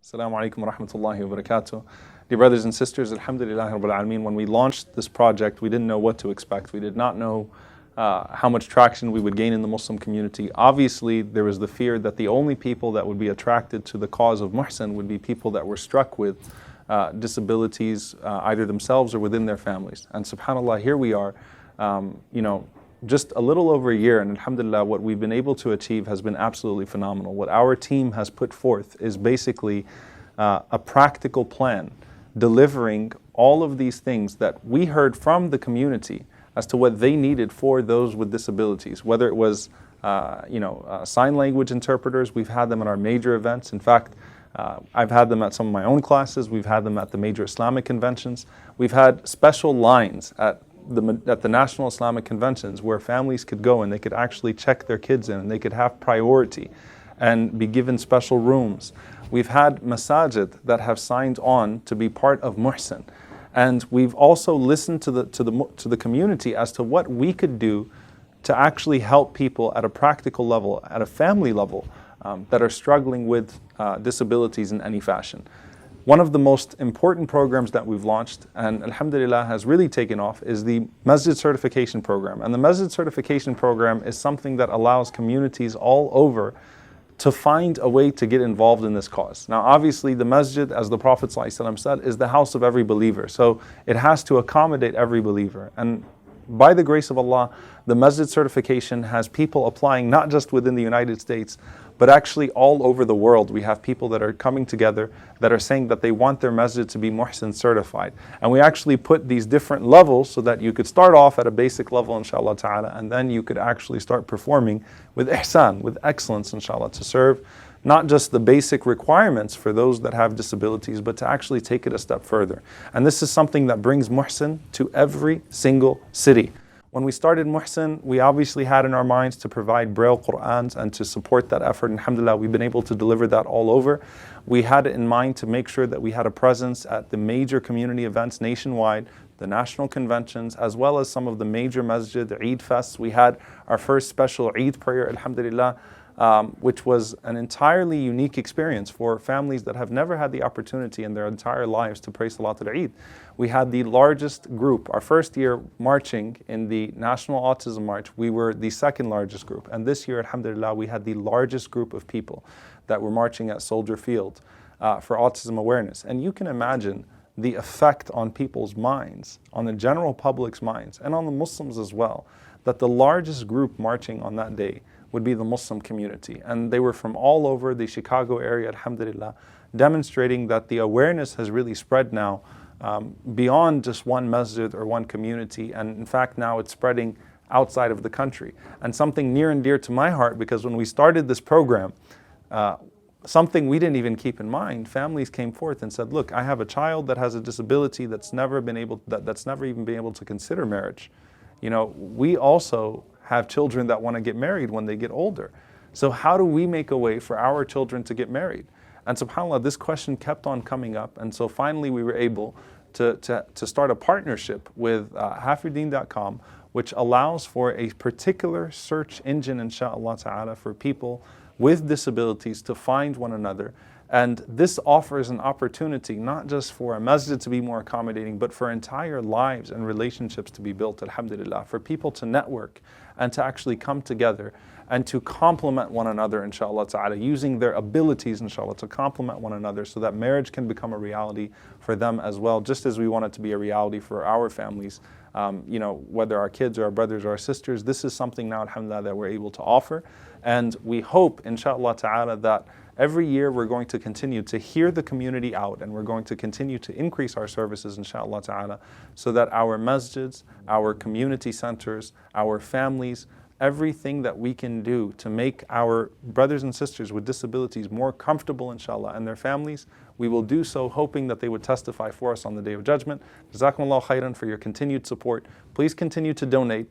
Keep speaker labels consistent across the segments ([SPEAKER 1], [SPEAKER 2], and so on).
[SPEAKER 1] Assalamu alaikum wa rahmatullahi wa barakatuh. Dear brothers and sisters, alhamdulillah rabbil alameen. When we launched this project, we didn't know what to expect. We did not know how much traction we would gain in the Muslim community. Obviously, there was the fear that the only people that would be attracted to the cause of Muhsen would be people that were struck with disabilities, either themselves or within their families. And subhanAllah, here we are, just a little over a year, and alhamdulillah, what we've been able to achieve has been absolutely phenomenal. What our team has put forth is basically a practical plan, delivering all of these things that we heard from the community as to what they needed for those with disabilities. Whether it was, sign language interpreters, we've had them at our major events. In fact, I've had them at some of my own classes. We've had them at the major Islamic conventions. We've had special lines at the National Islamic Conventions where families could go and they could actually check their kids in and they could have priority and be given special rooms. We've had masajid that have signed on to be part of Muhsen. And we've also listened to the community as to what we could do to actually help people at a practical level, at a family level, that are struggling with disabilities in any fashion. One of the most important programs that we've launched, and alhamdulillah has really taken off, is the Masjid Certification Program. And the Masjid Certification Program is something that allows communities all over to find a way to get involved in this cause. Now obviously the masjid, as the Prophet ﷺ said, is the house of every believer. So it has to accommodate every believer. And by the grace of Allah, the Masjid Certification has people applying not just within the United States, but actually all over the world. We have people that are coming together that are saying that they want their masjid to be Muhsen certified. And we actually put these different levels so that you could start off at a basic level, inshallah ta'ala, and then you could actually start performing with ihsan, with excellence, inshallah, to serve not just the basic requirements for those that have disabilities, but to actually take it a step further. And this is something that brings Muhsen to every single city. When we started Muhsen, we obviously had in our minds to provide Braille Qur'ans and to support that effort. And alhamdulillah, we've been able to deliver that all over. We had it in mind to make sure that we had a presence at the major community events nationwide, the national conventions, as well as some of the major masjid, Eid fests. We had our first special Eid prayer, alhamdulillah, which was an entirely unique experience for families that have never had the opportunity in their entire lives to pray Salatul Eid. We had the largest group. Our first year marching in the National Autism March, we were the second largest group. And this year, alhamdulillah, we had the largest group of people that were marching at Soldier Field for autism awareness. And you can imagine the effect on people's minds, on the general public's minds, and on the Muslims as well, that the largest group marching on that day would be the Muslim community. And they were from all over the Chicago area, alhamdulillah, demonstrating that the awareness has really spread now beyond just one masjid or one community. And in fact, now it's spreading outside of the country. And something near and dear to my heart, because when we started this program, something we didn't even keep in mind, families came forth and said, look, I have a child that has a disability that's never even been able to consider marriage. We also have children that want to get married when they get older. So how do we make a way for our children to get married? And subhanAllah, this question kept on coming up. And so finally we were able to start a partnership with hafideen.com, which allows for a particular search engine, inshaAllah ta'ala, for people with disabilities to find one another. And this offers an opportunity not just for a masjid to be more accommodating, but for entire lives and relationships to be built, alhamdulillah, for people to network and to actually come together and to complement one another, inshallah ta'ala, using their abilities, inshallah, to complement one another so that marriage can become a reality for them as well, just as we want it to be a reality for our families. Whether our kids or our brothers or our sisters, this is something now, alhamdulillah, that we're able to offer. And we hope, inshallah ta'ala, that every year we're going to continue to hear the community out, and we're going to continue to increase our services, inshallah ta'ala, so that our masjids, our community centers, our families, everything that we can do to make our brothers and sisters with disabilities more comfortable, inshallah, and their families, we will do so, hoping that they would testify for us on the Day of Judgment. Jazakumullah khairan for your continued support. Please continue to donate.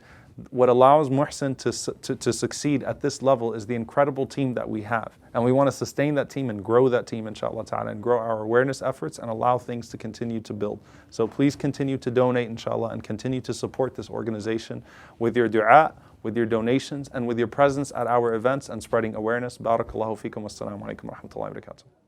[SPEAKER 1] What allows Muhsen to succeed at this level is the incredible team that we have. And we want to sustain that team and grow that team, inshallah ta'ala, and grow our awareness efforts and allow things to continue to build. So please continue to donate, inshallah, and continue to support this organization with your dua, with your donations, and with your presence at our events and spreading awareness. Barakallahu feekum. Wassalamu alaikum wa rahmatullahi wa barakatuh.